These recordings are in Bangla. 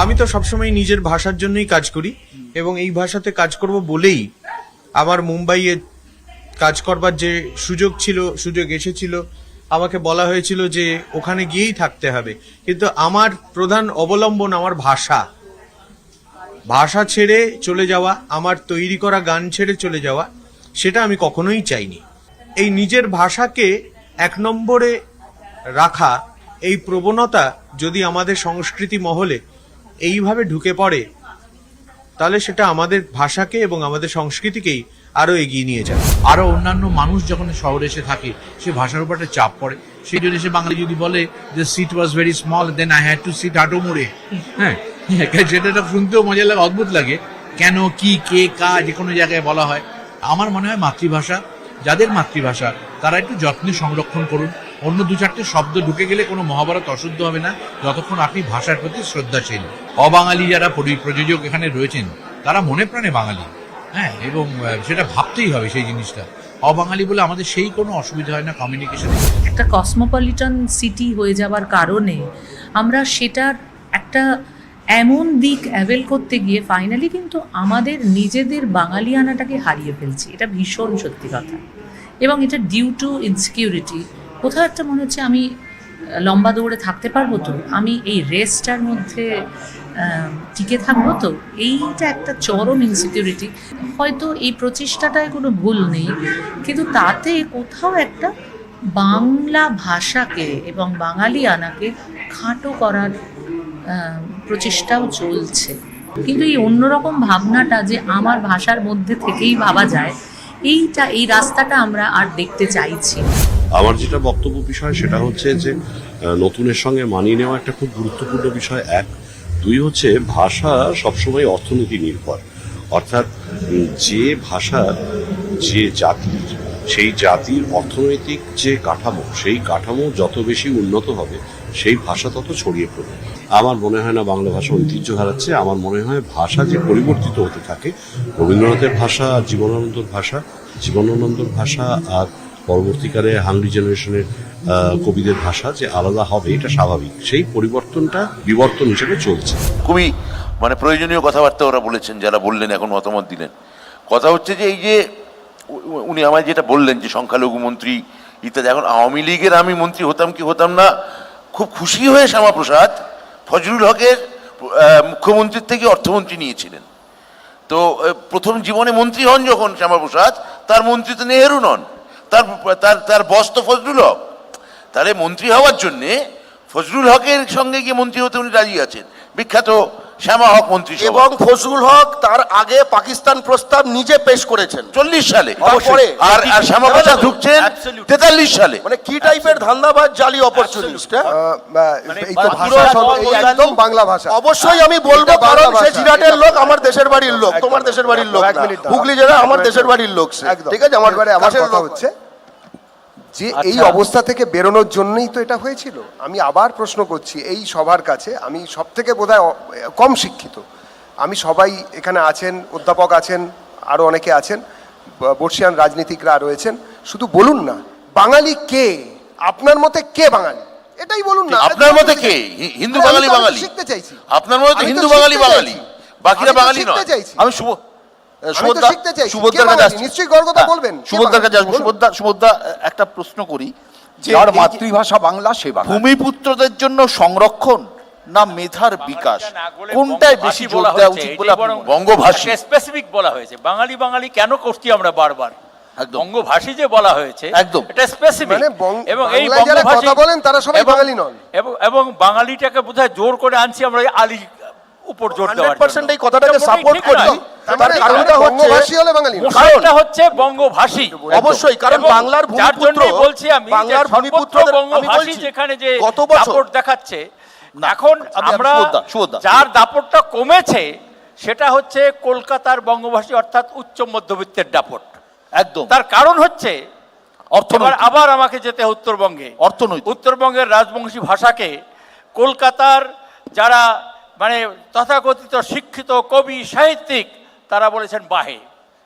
আমি তো সবসময় নিজের ভাষার জন্যই কাজ করি এবং এই ভাষাতে কাজ করব বলেই আমার মুম্বাইয়ে কাজ করবার যে সুযোগ এসেছিল। আমাকে বলা হয়েছিল যে ওখানে গিয়েই থাকতে হবে, কিন্তু আমার প্রধান অবলম্বন আমার ভাষা ছেড়ে চলে যাওয়া, আমার তৈরি করা গান ছেড়ে চলে যাওয়া, সেটা আমি কখনোই চাইনি। এই নিজের ভাষাকে এক নম্বরে রাখা এই প্রবণতা যদি আমাদের সংস্কৃতি মহলে এইভাবে ঢুকে পড়ে, তাহলে সেটা আমাদের ভাষাকে এবং আমাদের সংস্কৃতিকেই আরো এগিয়ে নিয়ে যায়। আরো অন্যান্য মানুষ যখন শহরে এসে থাকে, সে ভাষার উপর একটা চাপ পড়ে। সেই জন্য সে বাঙালি যদি বলে যে seat was very small, then I had to sit হাঁটু মুড়ে, হ্যাঁ, সেটা শুনতেও মজা লাগে, অদ্ভুত লাগে। কেন, কি, কে, কা, যে কোনো জায়গায় বলা হয়। আমার মনে হয় মাতৃভাষা, যাদের মাতৃভাষা তারা একটু যত্নে সংরক্ষণ করুন। অন্য দু চারটে শব্দ ঢুকে গেলে কোনো মহাভারত অশুদ্ধ হবে না, যতক্ষণ আপনি ভাষার প্রতি শ্রদ্ধাশীল। অবাঙালি যারা প্রযোজক এখানে রয়েছেন, তারা মনে প্রাণে বাঙালি, হ্যাঁ, এবং সেটা ভাবতেই হবে সেই জিনিসটা। অবাঙালি বলে আমাদের সেই কোনো অসুবিধা হয় না কমিউনিকেশনে। একটা কসমোপলিটন সিটি হয়ে যাওয়ার কারণে আমরা সেটার একটা এমন দিক অ্যাভেল করতে গিয়ে ফাইনালি কিন্তু আমাদের নিজেদের বাঙালিয়ানাটাকে হারিয়ে ফেলছি। এটা ভীষণ সত্যি কথা, এবং এটা ডিউ টু ইনসিকিউরিটি। কোথাও একটা মনে হচ্ছে আমি লম্বা দৌড়ে থাকতে পারবো তো, আমি এই রেসটার মধ্যে টিকে থাকবো তো, এইটা একটা চরম ইনসিকিউরিটি। হয়তো এই প্রচেষ্টাটায় কোনো ভুল নেই, কিন্তু তাতে কোথাও একটা বাংলা ভাষাকে এবং বাঙালিয়ানাকে খাটো করার প্রচেষ্টাও চলছে। কিন্তু এই অন্যরকম ভাবনাটা যে আমার ভাষার মধ্যে থেকেই ভাবা যায়, এই রাস্তাটা আমরা আর দেখতে চাইছি। আমার যেটা বক্তব্য বিষয় সেটা হচ্ছে যে নতুনের সঙ্গে মানিয়ে নেওয়া একটা খুব গুরুত্বপূর্ণ বিষয়। এক, দুই হচ্ছে ভাষা সবসময় অর্থনীতি নির্ভর, অর্থাৎ যে ভাষা যে জাতির, সেই জাতির অর্থনৈতিক যে কাঠামো, সেই কাঠামো যত বেশি উন্নত হবে সেই ভাষা তত ছড়িয়ে পড়বে। আমার মনে হয় না বাংলা ভাষা ঐতিহ্য হারাচ্ছে। আমার মনে হয় ভাষা যে পরিবর্তিত হতে থাকে, রবীন্দ্রনাথের ভাষা, জীবনানন্দর ভাষা আর পরবর্তীকালে হাংরি জেনারেশনের কবিদের ভাষা যে আলাদা হবে, এটা স্বাভাবিক। সেই বিবর্তন হিসেবে চলছে। খুবই প্রয়োজনীয় কথাবার্তা ওরা বলেছেন, যারা বললেন, এখন মতামত দিলেন। কথা হচ্ছে যে এই যে উনি আমায় যেটা বললেন যে সংখ্যালঘু মন্ত্রী ইত্যাদি, এখন আওয়ামী লীগের আমি মন্ত্রী হতাম কি হতাম না, খুব খুশি হয়ে শ্যামাপ্রসাদ ফজলুল হকের মুখ্যমন্ত্রীর থেকে অর্থমন্ত্রী নিয়েছিলেন। তো প্রথম জীবনে মন্ত্রী হন যখন শ্যামাপ্রসাদ, তার মন্ত্রী তো নেহেরু নন, তার বস তো ফজলুল হক। তাহলে মন্ত্রী হওয়ার জন্যে ফজলুল হকের সঙ্গে গিয়ে মন্ত্রী হতে উনি রাজি আছেন, বিখ্যাত শ্যামা হক মন্ত্রী। এবং ফজলুল হক তার আগে পাকিস্তান প্রস্তাব নিজে পেশ করেছেন 40 সালে, আর শ্যামাপ্রসাদ ঢুকছেন 43 সালে। কি টাইপের ধান্দাবাজ, জালি অপরচুনিস্ট। একদম বাংলা ভাষা অবশ্যই আমি বলবো, কারণ সে জিরাটের লোক, আমার দেশের বাড়ির লোক, তোমার দেশের বাড়ির লোক, হুগলি জেলা আমার দেশের বাড়ির লোক। ঠিক আছে, আমার কথা হচ্ছে যে এই অবস্থা থেকে বেরোনোর জন্যই তো এটা হয়েছিল। আমি আবার প্রশ্ন করছি এই সবার কাছে, আমি সব থেকে বোধহয় কম শিক্ষিত, আমি সবাই এখানে আছেন, অধ্যাপক আছেন, আরো অনেকে আছেন, বর্ষিয়ান রাজনীতিকরা রয়েছেন, শুধু বলুন না বাঙালি কে, আপনার মতে কে বাঙালি, এটাই বলুন না। আপনার মতে কে হিন্দু বাঙালি? বাঙালি শিখতে চাইছি। আপনার মতে হিন্দু বাঙালি, বাকিরা বাঙালি নয়। আমি একটা প্রশ্ন করি, যার মাতৃভাষা বাংলা, সে ভূমিপুত্রদের জন্য সংরক্ষণ না মেধার বিকাশ, কোনটায় বেশি জোর দেওয়া উচিত বলে? বঙ্গভাষী স্পেসিফিক বলা হয়েছে, বাঙালি কেন করছি আমরা বারবার, বঙ্গভাষী যে বলা হয়েছে একদম এটা স্পেসিফিক। এবং এই কথা বলেন তারা সবাই বাঙালি নন, এবং বাঙালিটাকে বোধহয় জোর করে আনছি আমরা আলী উপর জোর দেওয়ার 100% এই কথাটাকে সাপোর্ট করি। তার কারণটা হচ্ছে বঙ্গভাষী, অবশ্যই, কারণ বাংলার ভূমিপুত্র বলছি আমি, বাংলার ভূমিপুত্রদের বঙ্গভাষী যেখানে যে গত বছর দাপট দেখাচ্ছে, এখন আমরা যার দাপটটা কমেছে সেটা হচ্ছে কলকাতার বঙ্গভাষী, অর্থাৎ উচ্চ মধ্যবিত্তের দাপট। একদম। তার কারণ হচ্ছে আবার আমাকে যেতে উত্তরবঙ্গে। উত্তরবঙ্গের রাজবংশী ভাষাকে কলকাতার যারা তথাকথিত শিক্ষিত কবি সাহিত্যিক তারা বলেছেন বাহে।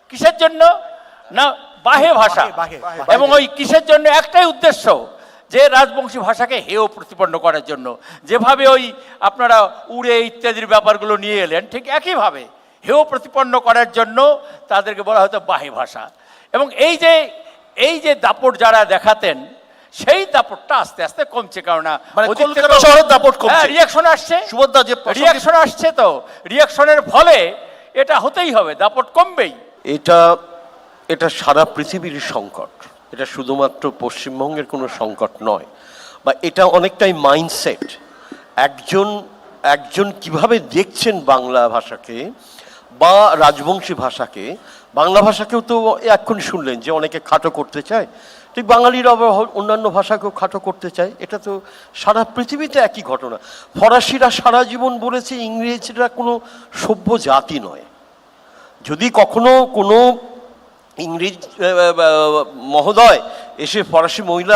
কিসের জন্য? না বাহে ভাষা। এবং ওই কিসের জন্য? একটাই উদ্দেশ্য যে রাজবংশী ভাষাকে হেয় প্রতিপন্ন করার জন্য যেভাবে ওই আপনারা উড়ে ইত্যাদির ব্যাপারগুলো নিয়ে এলেন, ঠিক একইভাবে হেয় প্রতিপন্ন করার জন্য তাদেরকে বলা হতো বাহি ভাষা। এবং এই যে দাপট যারা দেখাতেন, সেই দাপটটা আস্তে আস্তে কমছে। কারণ মানে কলকাতা শহরের দাপট কমছে। রিয়াকশন আসছে, সুবোধদা যে রিয়াকশন আসছে, তো রিয়াকশনের ফলে এটা হতেই হবে, দাপট কমবেই। এটা সারা পৃথিবীর সংকট, এটা শুধুমাত্র পশ্চিমবঙ্গের কোনো সংকট নয়, বা এটা অনেকটাই মাইন্ডসেট। একজন কিভাবে দেখছেন বাংলা ভাষাকে বা রাজবংশী ভাষাকে। বাংলা ভাষাকেও তো এখন শুনলেন যে অনেকে খাটো করতে চায়, ঠিক বাঙালিরা আবার অন্যান্য ভাষাকেও খাটো করতে চায়। এটা তো সারা পৃথিবীতে একই ঘটনা। ফরাসিরা সারা জীবন বলেছে ইংরেজরা কোনো সভ্য জাতি নয়। যদি কখনো কোনো ইংরেজ মহোদয় এসে ফরাসি মহিলা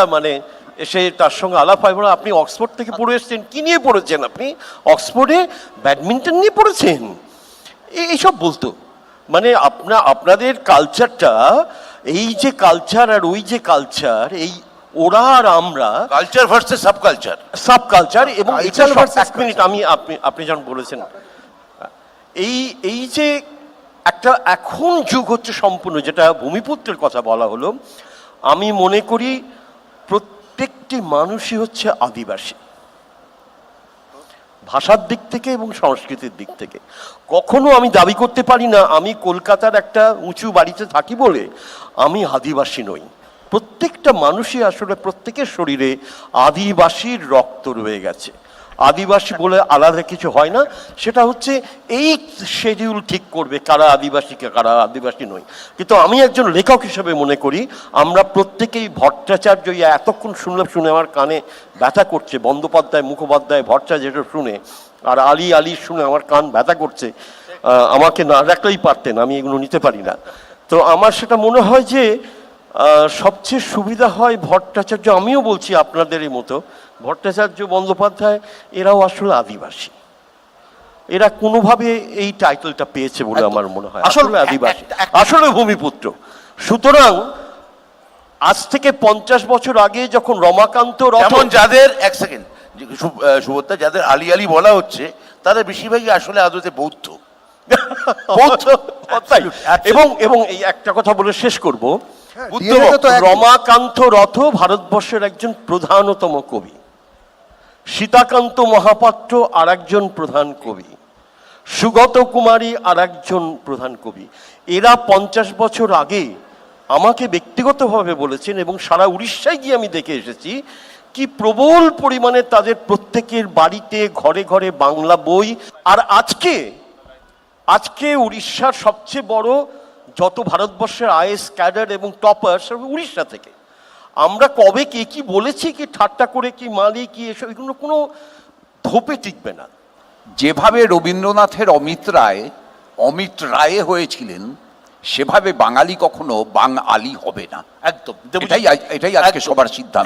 এসে তার সঙ্গে আলাপ হয়, বলে আপনি অক্সফোর্ড থেকে পড়ে এসেছেন, কী নিয়ে পড়েছেন আপনি? অক্সফোর্ডে ব্যাডমিন্টন নিয়ে পড়েছেন, এইসব বলতো। আপনাদের কালচারটা, এই যে কালচার আর ওই যে কালচার, এই ওরা আর আমরা, কালচার ভার্সেস সাব কালচার, এবং এটা এক মিনিট, আপনি যখন বলেছেন এই যে একটা এখন যুগ হচ্ছে সম্পূর্ণ, যেটা ভূমিপুত্রের কথা বলা হলো, আমি মনে করি প্রত্যেকটি মানুষই হচ্ছে আদিবাসী, ভাষার দিক থেকে এবং সংস্কৃতির দিক থেকে। কখনো আমি দাবি করতে পারি না আমি কলকাতার একটা উঁচু বাড়িতে থাকি বলে আমি আদিবাসী নই। প্রত্যেকটা মানুষই আসলে প্রত্যেকের শরীরে আদিবাসীর রক্ত রয়ে গেছে। আদিবাসী বলে আলাদা কিছু হয় না, সেটা হচ্ছে এই শিডিউল ঠিক করবে কারা আদিবাসীকে কারা আদিবাসী নয়। কিন্তু আমি একজন লেখক হিসেবে মনে করি আমরা প্রত্যেকেই ভট্টাচার্য, এতক্ষণ শুনে আমার কানে ব্যথা করছে, বন্দ্যোপাধ্যায় মুখোপাধ্যায় ভট্টাচার্য যেটা শুনে, আর আলী শুনে আমার কান ব্যথা করছে। আমাকে না রাখলেই পারতেন, আমি এগুলো নিতে পারি না। তো আমার সেটা মনে হয় যে সবচেয়ে সুবিধা হয় ভট্টাচার্য, আমিও বলছি আপনাদেরই মতো, ভট্টাচার্য বন্দ্যোপাধ্যায় এরাও আসলে আদিবাসী। এরা কোনোভাবে এই টাইটেলটা পেয়েছে বলে আমার মনে হয়, আসলে আদিবাসী, আসলে ভূমিপুত্র। সুতরাং আজ থেকে 50 বছর আগে যখন রমাকান্ত যেমন যাদের, এক সেকেন্ড সুবোধদা, যাদের আলী বলা হচ্ছে তাদের বেশিরভাগই আসলে আদতে বৌদ্ধ। এবং এই একটা কথা বলে শেষ করব, DNA রমাকান্ত রথ ভারতবর্ষের একজন প্রধানতম কবি, সীতাকান্ত মহাপাত্র আর একজন প্রধান কবি, সুগত কুমারী আর একজন প্রধান কবি। এরা 50 বছর আগে আমাকে ব্যক্তিগতভাবে বলেছেন, এবং সারা উড়িষ্যায় গিয়ে আমি দেখে এসেছি কি প্রবল পরিমাণে তাদের প্রত্যেকের বাড়িতে ঘরে ঘরে বাংলা বই। আর আজকে উড়িষ্যার সবচেয়ে বড় যত ভারতবর্ষের আইএস ক্যাডার এবং টপার সব উড়িষ্যা থেকে। আমরা কবে কে কি বলেছি, কি ঠাট্টা করে কি মালি কি এসব, এগুলো কোনো ধোপে টিকবে না। যেভাবে রবীন্দ্রনাথের অমিত রায়ে হয়েছিলেন, সেভাবে বাঙালি কখনো বাঙালি হবে না। একদম, এটাই আজকে সবার সিদ্ধান্ত।